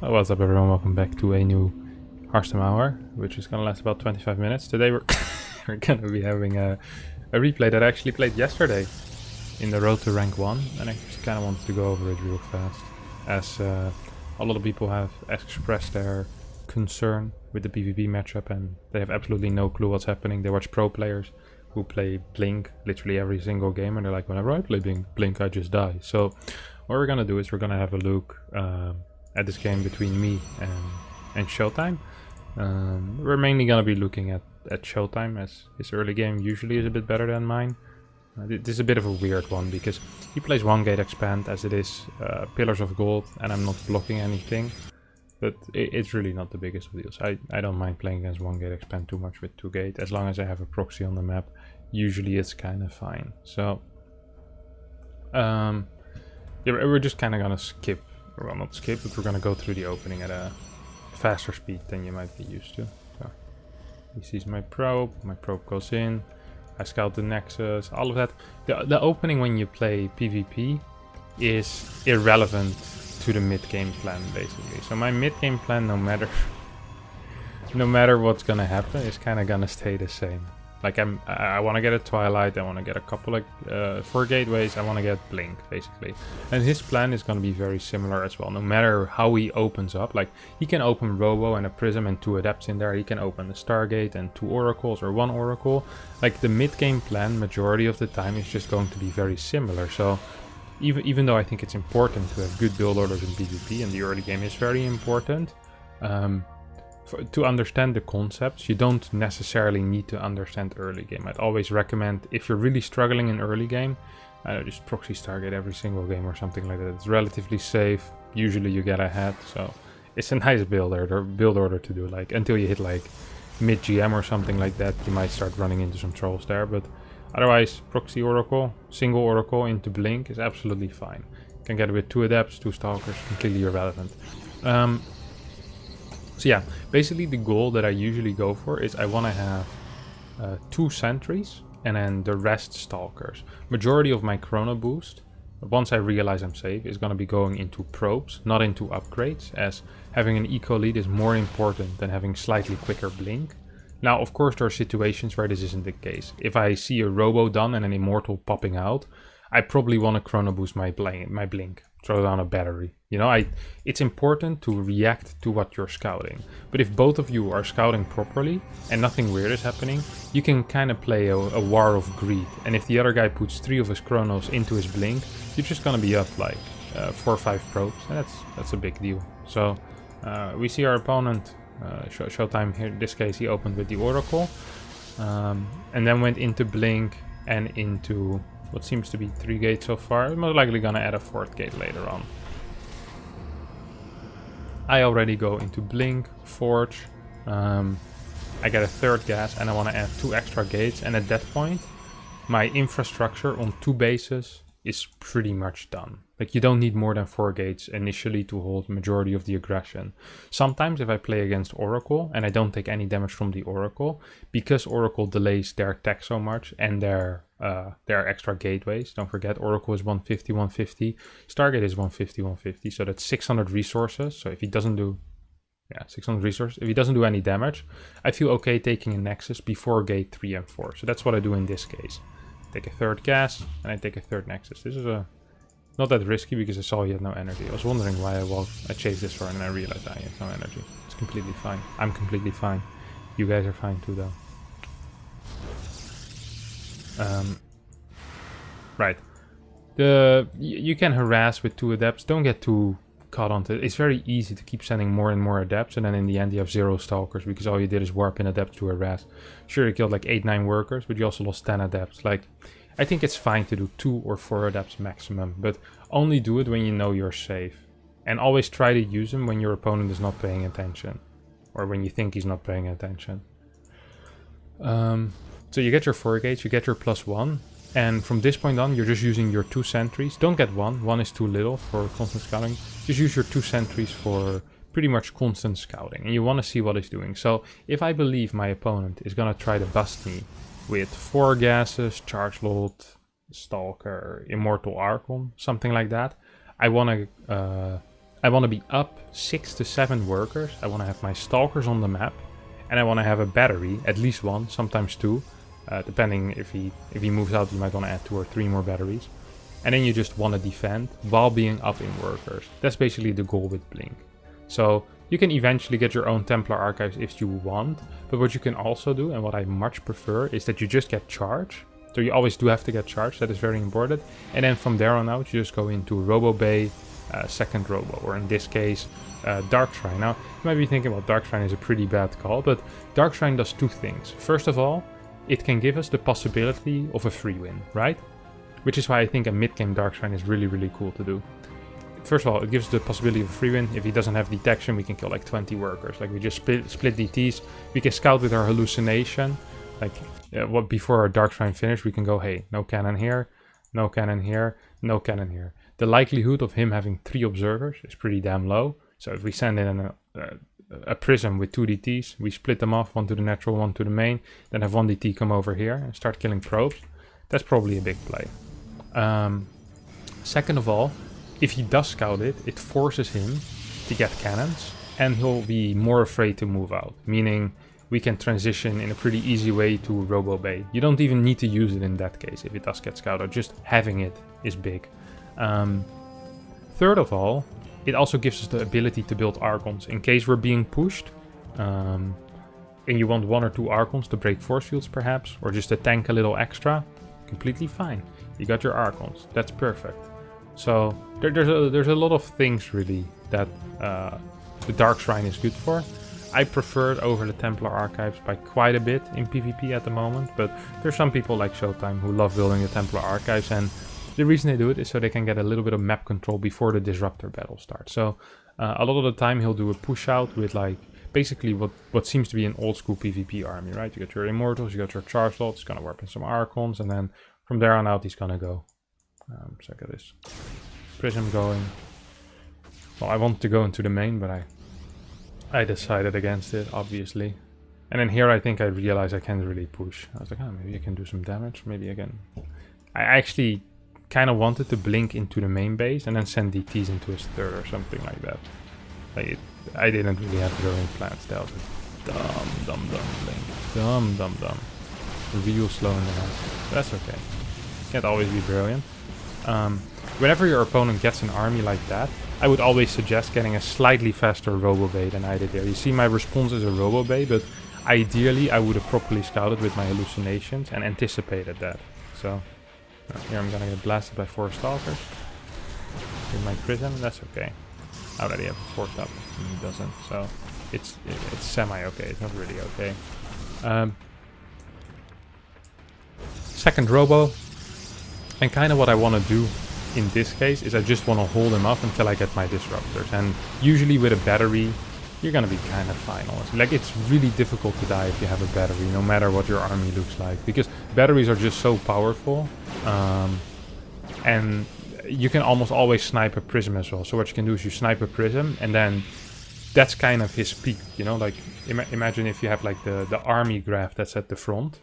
Oh, what's up everyone, welcome back to a new Harstem Hour, which is gonna last about 25 minutes. Today we're, we're gonna be having a replay that I actually played yesterday in the road to rank 1, and I just kinda wanted to go over it real fast, as a lot of people have expressed their concern with the PvP matchup and they have absolutely no clue what's happening. They watch pro players who play Blink literally every single game and they're like, whenever I play Blink I just die. So what we're gonna do is we're gonna have a look at this game between me and Showtime. We're mainly gonna be looking at Showtime, as his early game usually is a bit better than mine. This is a bit of a weird one because he plays 1 gate expand as it is Pillars of Gold and I'm not blocking anything. But it's really not the biggest of deals. I don't mind playing against 1 gate expand too much with 2 gate. As long as I have a proxy on the map, usually it's kind of fine. So yeah, we're just kind of gonna skip. Well, not skip, but we're gonna go through the opening at a faster speed than you might be used to. So he sees my probe goes in, I scout the nexus, all of that. The opening when you play PvP is irrelevant to the mid-game plan, basically. So my mid-game plan, no matter what's gonna happen, is kind of gonna stay the same. Like I want to get a Twilight, I want to get a couple of 4 gateways, I want to get Blink, basically. And his plan is going to be very similar as well, no matter how he opens up. Like, he can open Robo and a Prism and 2 Adepts in there, he can open a Stargate and 2 Oracles or 1 Oracle. Like, the mid-game plan, majority of the time, is just going to be very similar. So, even though I think it's important to have good build orders in PvP, and the early game is very important, to understand the concepts, you don't necessarily need to understand early game. I'd always recommend, if you're really struggling in early game, just proxy Stargate every single game or something like that. It's relatively safe, usually you get ahead, so it's a nice build order to do. Like, until you hit like mid GM or something like that, you might start running into some trolls there, but otherwise proxy Oracle, single Oracle into Blink is absolutely fine. You can get it with 2 Adepts, 2 Stalkers, completely irrelevant. So yeah, basically the goal that I usually go for is I want to have 2 sentries and then the rest Stalkers. Majority of my chrono boost, once I realize I'm safe, is going to be going into probes, not into upgrades, as having an eco lead is more important than having slightly quicker Blink. Now, of course, there are situations where this isn't the case. If I see a Robo done and an Immortal popping out, I probably want to chrono boost my Blink, throw down a battery. You know, it's important to react to what you're scouting. But if both of you are scouting properly and nothing weird is happening, you can kind of play a war of greed. And if the other guy puts 3 of his chronos into his Blink, you're just gonna be up like 4 or 5 probes, and that's a big deal. So we see our opponent, Showtime here. In this case, he opened with the Oracle, and then went into Blink and into what seems to be 3 gates so far. Most likely gonna add a 4th gate later on. I already go into Blink, Forge, I get a 3rd gas and I want to add 2 extra gates, and at that point my infrastructure on 2 bases is pretty much done. Like, you don't need more than 4 gates initially to hold majority of the aggression. Sometimes if I play against Oracle and I don't take any damage from the Oracle, because Oracle delays their attack so much and their extra gateways, don't forget Oracle is 150, 150, Stargate is 150, 150, so that's 600 resources. So if he doesn't do 600 resources, if he doesn't do any damage, I feel okay taking a Nexus before gate 3 and 4. So that's what I do in this case. Take a 3rd gas and I take a 3rd Nexus. This is not that risky because I saw he had no energy. I was wondering why I chased this for, and then I realized I have no energy. It's completely fine. I'm completely fine. You guys are fine too, though. Right. You can harass with 2 Adepts. Don't get too caught onto it. It's very easy to keep sending more and more Adepts, and then in the end you have 0 Stalkers because all you did is warp in Adepts to harass. Sure, you killed like 8-9 workers, but you also lost 10 Adepts. Like, I think it's fine to do 2 or 4 Adepts maximum, but only do it when you know you're safe. And always try to use them when your opponent is not paying attention, or when you think he's not paying attention. So you get your 4 gates, you get your +1, and from this point on you're just using your 2 sentries. Don't get 1 is too little for constant scouting. Just use your 2 sentries for pretty much constant scouting, and you want to see what he's doing. So if I believe my opponent is gonna try to bust me with 4 gases, Charge Lot, Stalker, Immortal Archon, something like that, I want to I want to be up 6 to 7 workers. I want to have my stalkers on the map. And I want to have a battery, at least one, sometimes 2. Depending if he moves out, you might want to add 2 or 3 more batteries. And then you just want to defend while being up in workers. That's basically the goal with Blink. So you can eventually get your own Templar archives if you want. But what you can also do, and what I much prefer, is that you just get charge. So you always do have to get charge, that is very important. And then from there on out, you just go into Robo Bay, second Robo, or in this case, Dark Shrine. Now, you might be thinking, well, Dark Shrine is a pretty bad call, but Dark Shrine does 2 things. First of all, it can give us the possibility of a free win, right? Which is why I think a mid-game Dark Shrine is really, really cool to do. First of all, it gives the possibility of a free win. If he doesn't have detection, we can kill like 20 workers. Like we just split DTs. We can scout with our hallucination. Like before our Dark Shrine finish, we can go, hey, no cannon here, no cannon here, no cannon here. The likelihood of him having 3 observers is pretty damn low. So if we send in a prism with 2 DTs, we split them off, 1 to the natural, 1 to the main, then have 1 DT come over here and start killing probes. That's probably a big play. Second of all, if he does scout it, it forces him to get cannons, and he'll be more afraid to move out, meaning we can transition in a pretty easy way to Robo Bay. You don't even need to use it in that case if it does get scouted, just having it is big. Third of all, it also gives us the ability to build Archons in case we're being pushed, and you want 1 or 2 Archons to break force fields perhaps, or just to tank a little extra. Completely fine. You got your Archons. That's perfect. So there's a lot of things really that the Dark Shrine is good for. I prefer it over the Templar archives by quite a bit in PvP at the moment, but there's some people like Showtime who love building the Templar archives, and the reason they do it is so they can get a little bit of map control before the Disruptor battle starts. So a lot of the time he'll do a push out with like basically what seems to be an old school PvP army, right? You got your Immortals, you got your Charge Lots, he's gonna warp in some Archons, and then from there on out he's gonna go. So I got this Prism going. Well, I wanted to go into the main, but I decided against it, obviously. And then here I think I realized I can't really push. I was like, oh, maybe I can do some damage, maybe I can... I actually kind of wanted to blink into the main base and then send DTs into his third or something like that. Like I didn't really have brilliant plans. That was a dumb blink. Dumb. Real slow in the house. That's okay. Can't always be brilliant. Whenever your opponent gets an army like that, I would always suggest getting a slightly faster Robobay than I did there. You see my response is a Robobay, but ideally I would have properly scouted with my hallucinations and anticipated that. So here I'm gonna get blasted by 4 stalkers. With my prism, that's okay. I already have a 4th up, and he doesn't, so it's semi-okay, it's not really okay. Second Robo, and kind of what I want to do in this case is I just want to hold him up until I get my Disruptors, and usually with a battery you're gonna be kind of fine, honestly. Like, it's really difficult to die if you have a battery, no matter what your army looks like, because batteries are just so powerful, and you can almost always snipe a prism as well. So what you can do is you snipe a prism, and then that's kind of his peak, you know? Like, imagine if you have like the army graph that's at the front.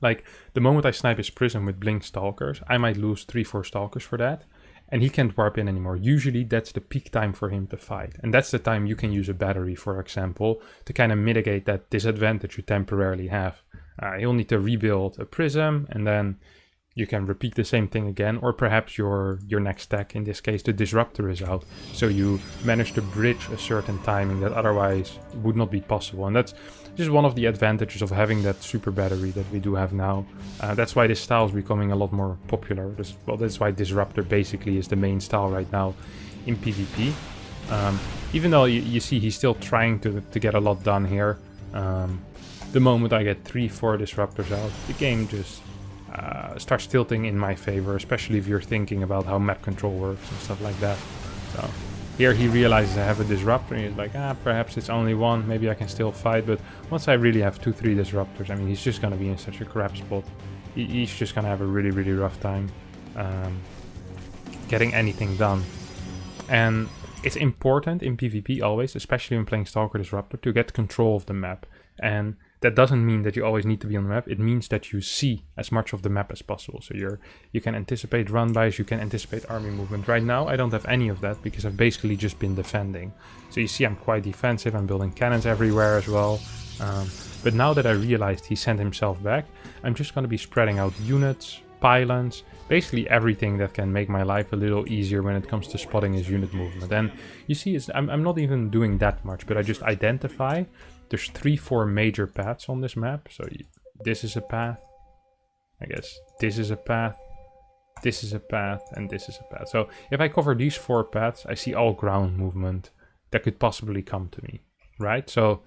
Like, the moment I snipe his prism with blink stalkers, I might lose 3-4 stalkers for that, and he can't warp in anymore. Usually that's the peak time for him to fight, and that's the time you can use a battery, for example, to kind of mitigate that disadvantage you temporarily have. He'll need to rebuild a prism, and then you can repeat the same thing again, or perhaps your next stack, in this case the Disruptor, is out, so you manage to bridge a certain timing that otherwise would not be possible. And that's just one of the advantages of having that super battery that we do have now. That's why this style is becoming a lot more popular. That's why Disruptor basically is the main style right now in PvP. Even though you see he's still trying to get a lot done here. The moment I get 3-4 Disruptors out, the game just starts tilting in my favor, especially if you're thinking about how map control works and stuff like that. So here he realizes I have a Disruptor, and he's like, perhaps it's only one, maybe I can still fight. But once I really have 2-3 Disruptors, I mean, he's just gonna be in such a crap spot. He's just gonna have a really, really rough time getting anything done. And it's important in PvP always, especially when playing Stalker Disruptor, to get control of the map. And that doesn't mean that you always need to be on the map. It means that you see as much of the map as possible. So you can anticipate run-bys, you can anticipate army movement. Right now, I don't have any of that because I've basically just been defending. So you see I'm quite defensive, I'm building cannons everywhere as well. But now that I realized he sent himself back, I'm just going to be spreading out units, pylons, basically everything that can make my life a little easier when it comes to spotting his unit movement. And you see, I'm not even doing that much, but I just identify there's 3-4 major paths on this map. So this is a path, I guess this is a path, this is a path, and this is a path. So if I cover these 4 paths, I see all ground movement that could possibly come to me, right? So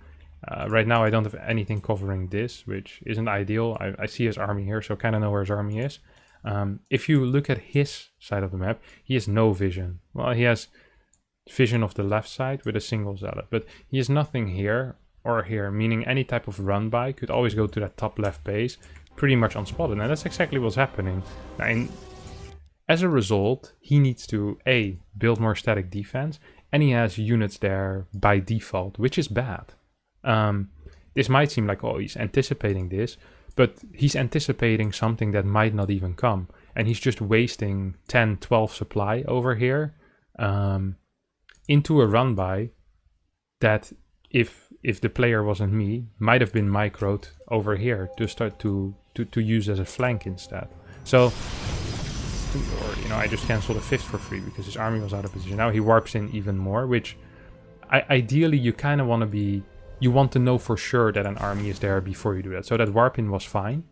right now I don't have anything covering this, which isn't ideal. I see his army here, so kind of know where his army is. If you look at his side of the map, he has no vision. Well, he has vision of the left side with a single zealot, but he has nothing here or here, meaning any type of run by could always go to that top left base pretty much unspotted, and that's exactly what's happening. Now, as a result, he needs to A, build more static defense, and he has units there by default, which is bad. This might seem like, oh, he's anticipating this, but he's anticipating something that might not even come, and he's just wasting 10, 12 supply over here into a run by that if the player wasn't me, might have been microed over here to start to use as a flank instead. So, or you know, I just canceled a 5th for free because his army was out of position. Now he warps in even more, which ideally you kind of want to be. You want to know for sure that an army is there before you do that. So that warp in was fine,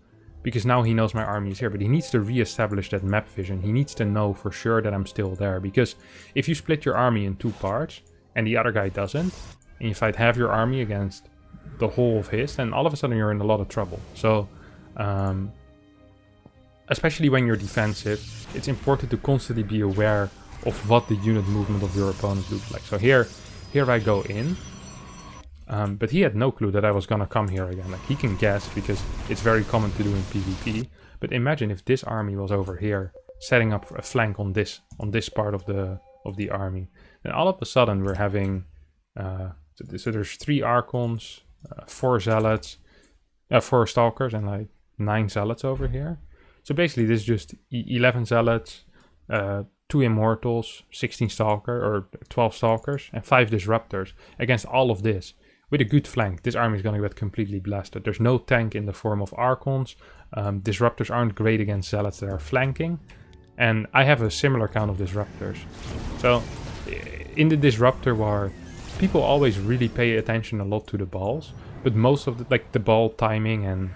because now he knows my army is here, but he needs to re-establish that map vision. He needs to know for sure that I'm still there, because if you split your army in 2 parts and the other guy doesn't, and you fight half your army against the whole of his, then all of a sudden you're in a lot of trouble. So, especially when you're defensive, it's important to constantly be aware of what the unit movement of your opponent looks like. So here I go in. But he had no clue that I was gonna come here again. Like, he can guess because it's very common to do in PvP. But imagine if this army was over here, setting up a flank on this part of the army. Then all of a sudden we're having so there's 3 Archons, 4 Zealots, 4 Stalkers, and like 9 Zealots over here. So basically this is just 11 Zealots, 2 Immortals, 16 Stalker or 12 Stalkers, and 5 Disruptors against all of this. With a good flank, this army is going to get completely blasted. There's no tank in the form of Archons. Disruptors aren't great against Zealots that are flanking. And I have a similar count of Disruptors. So, in the Disruptor war, people always really pay attention a lot to the balls. But most of the ball timing and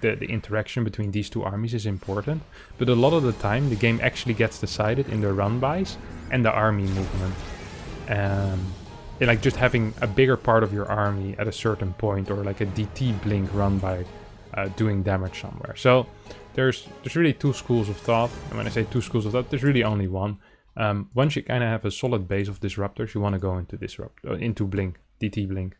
the interaction between these 2 armies is important. But a lot of the time, the game actually gets decided in the run-bys and the army movement. Like just having a bigger part of your army at a certain point, or like a DT blink run by doing damage somewhere. So there's really 2 schools of thought, and when I say 2 schools of thought, there's really only one. Once you kind of have a solid base of disruptors, you want to go into blink, DT blink.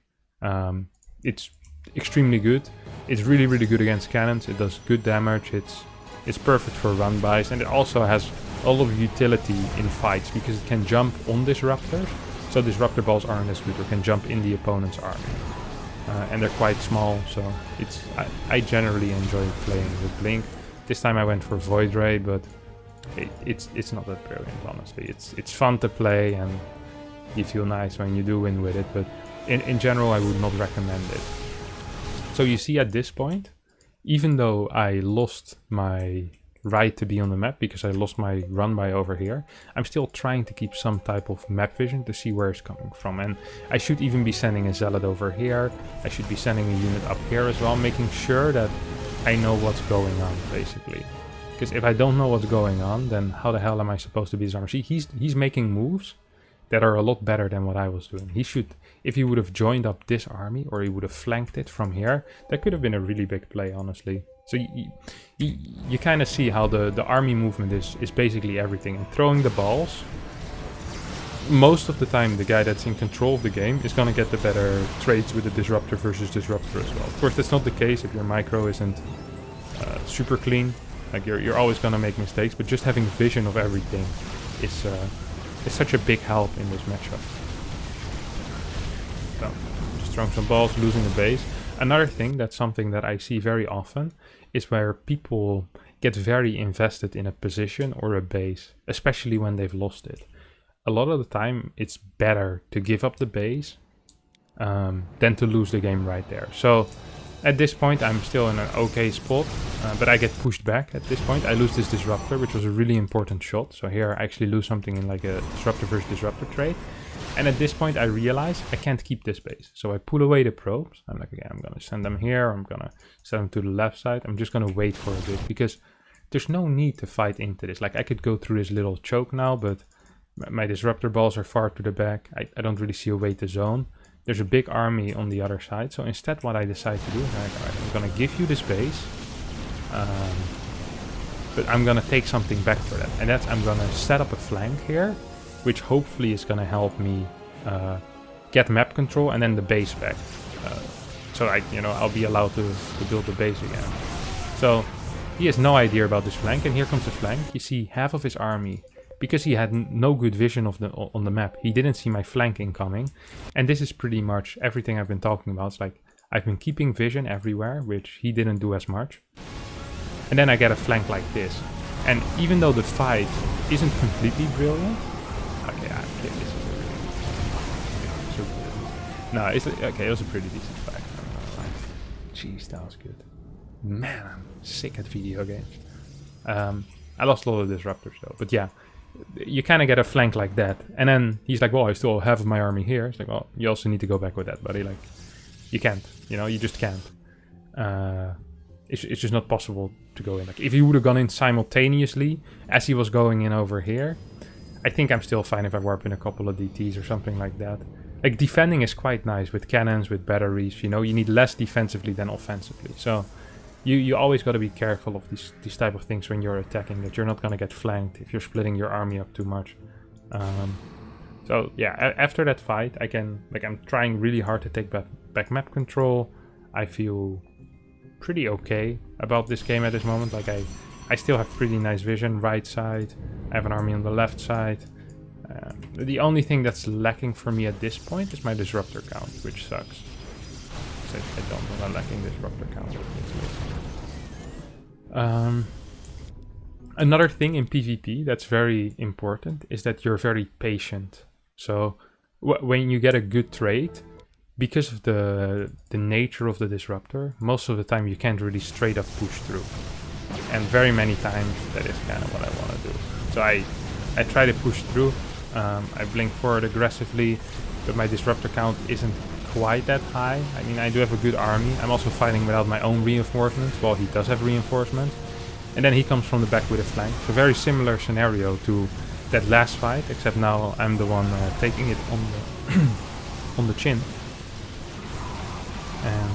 It's extremely good. It's really, really good against cannons. It does good damage. It's perfect for run bys, and it also has a lot of utility in fights because it can jump on disruptors. So Disruptor balls aren't as good, or can jump in the opponent's army. And they're quite small, so I generally enjoy playing with Blink. This time I went for Void Ray, but it's not that brilliant, honestly. It's fun to play, and you feel nice when you do win with it, but in general I would not recommend it. So you see at this point, even though I lost my right to be on the map because I lost my run by over here, I'm still trying to keep some type of map vision to see where it's coming from. And I should even be sending a zealot over here. I should be sending a unit up here as well, making sure that I know what's going on, basically. Because if I don't know what's going on, then how the hell am I supposed to be his armor? See, he's making moves that are a lot better than what I was doing. He should, if he would have joined up this army, or he would have flanked it from here, that could have been a really big play, honestly. So you kind of see how the army movement is basically everything. And throwing the balls, most of the time the guy that's in control of the game is going to get the better trades with the Disruptor versus Disruptor as well. Of course, that's not the case if your micro isn't super clean. Like you're always going to make mistakes, but just having vision of everything is such a big help in this matchup. So, just throwing some balls, losing the base. Another thing, that's something that I see very often, is where people get very invested in a position or a base, especially when they've lost it. A lot of the time, it's better to give up the base than to lose the game right there. So at this point, I'm still in an okay spot, but I get pushed back at this point. I lose this Disruptor, which was a really important shot. So here I actually lose something in like a Disruptor versus Disruptor trade. And at this point, I realize I can't keep this base. So I pull away the probes. I'm like, okay, I'm going to send them here. I'm going to send them to the left side. I'm just going to wait for a bit because there's no need to fight into this. Like I could go through this little choke now, but my Disruptor balls are far to the back. I don't really see a way to zone. There's a big army on the other side. So instead what I decide to do is like, all right, I'm going to give you this base. But I'm going to take something back for that. And that's I'm going to set up a flank here, which hopefully is going to help me get map control and then the base back. So I'll be allowed to build the base again. So he has no idea about this flank, and here comes the flank. You see half of his army, because he had no good vision on the map, he didn't see my flank incoming. And this is pretty much everything I've been talking about. It's like I've been keeping vision everywhere, which he didn't do as much. And then I get a flank like this. And even though the fight isn't completely brilliant, no, it's okay. It was a pretty decent fight. Jeez, that was good. Man, I'm sick at video games. I lost a lot of disruptors though, but yeah, you kind of get a flank like that, and then he's like, "Well, I still have half of my army here." It's like, "Well, you also need to go back with that, buddy. Like, you can't. You just can't. It's just not possible to go in. Like, if he would have gone in simultaneously as he was going in over here, I think I'm still fine if I warp in a couple of DTs or something like that." Like, defending is quite nice with cannons, with batteries, you need less defensively than offensively. So, you always got to be careful of these type of things when you're attacking, that you're not going to get flanked if you're splitting your army up too much. So, yeah, after that fight, I'm trying really hard to take back map control. I feel pretty okay about this game at this moment. Like, I still have pretty nice vision, right side. I have an army on the left side. The only thing that's lacking for me at this point is my disruptor count, which sucks. I don't know, I'm lacking disruptor count. Another thing in PvP that's very important is that you're very patient. So when you get a good trade, because of the nature of the disruptor, most of the time you can't really straight up push through. And very many times that is kind of what I want to do. So I try to push through. I blink forward aggressively, but my disruptor count isn't quite that high. I mean, I do have a good army. I'm also fighting without my own reinforcements, while he does have reinforcements. And then he comes from the back with a flank. So very similar scenario to that last fight, except now I'm the one taking it on the on the chin. And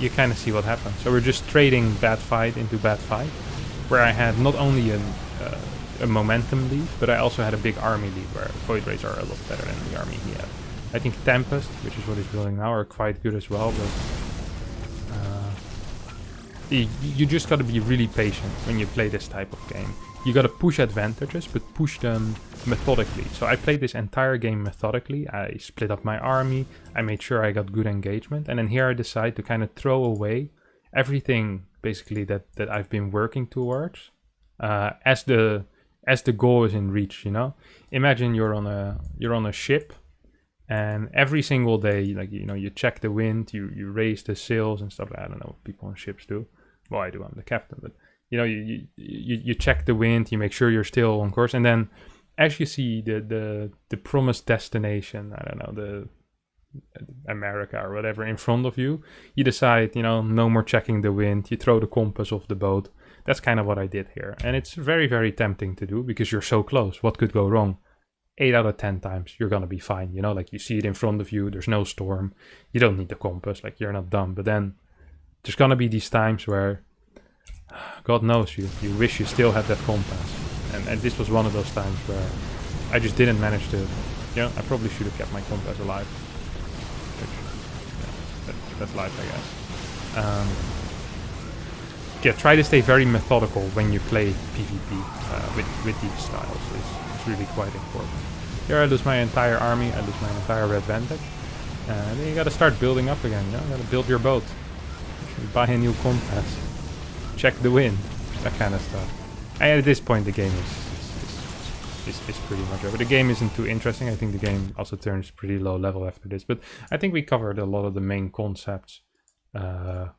you kind of see what happens. So we're just trading bad fight into bad fight, where I had not only a momentum lead, but I also had a big army lead, where Void Rays are a lot better than the army he had. I think Tempest, which is what he's building now, are quite good as well, but you just gotta be really patient when you play this type of game. You gotta push advantages, but push them methodically. So I played this entire game methodically. I split up my army, I made sure I got good engagement, and then here I decide to kind of throw away everything basically that I've been working towards as the goal is in reach, Imagine you're on a ship, and every single day, like, you check the wind, you raise the sails and stuff. I don't know what people on ships do. Well, I do, I'm the captain, but you check the wind, you make sure you're still on course, and then as you see the promised destination, I don't know, the America or whatever in front of you, you decide, no more checking the wind, you throw the compass off the boat. That's kind of what I did here, and it's very, very tempting to do because you're so close. What could go wrong? 8 out of 10 times you're gonna be fine, like you see it in front of you, there's no storm, you don't need the compass, like you're not dumb. But then there's gonna be these times where God knows you wish you still had that compass, and this was one of those times where I just didn't manage to, I probably should have kept my compass alive, which, that's life, I guess. Yeah, try to stay very methodical when you play PvP with these styles. It's really quite important. Here I lose my entire army, I lose my entire red Vantage. And then you gotta start building up again, you know? You gotta build your boat. You buy a new compass. Check the wind. That kind of stuff. And at this point the game is pretty much over. The game isn't too interesting. I think the game also turns pretty low level after this. But I think we covered a lot of the main concepts of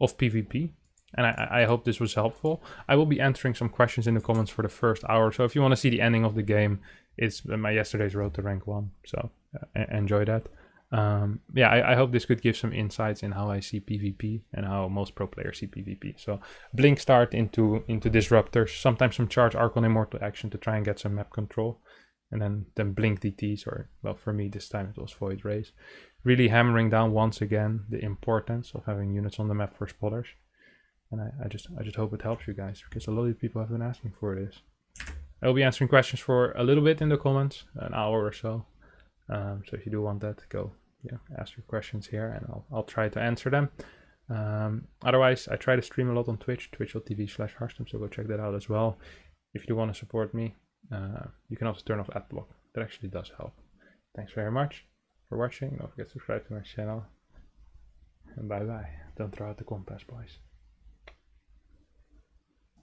PvP. And I hope this was helpful. I will be answering some questions in the comments for the first hour. So if you want to see the ending of the game, it's my yesterday's road to rank 1. So enjoy that. Yeah, I hope this could give some insights in how I see PvP and how most pro players see PvP. So blink start into disruptors, sometimes some charge Archon Immortal action to try and get some map control. And then blink DTs, or well, for me this time it was Void Rays. Really hammering down once again the importance of having units on the map for spotters. And I just hope it helps you guys, because a lot of people have been asking for this. I will be answering questions for a little bit in the comments, an hour or so. So if you do want that, go ask your questions here, and I'll try to answer them. Otherwise, I try to stream a lot on Twitch, twitch.tv/Harstem, so go check that out as well. If you do want to support me, you can also turn off adblock. That actually does help. Thanks very much for watching. Don't forget to subscribe to my channel. And bye bye. Don't throw out the compass, boys.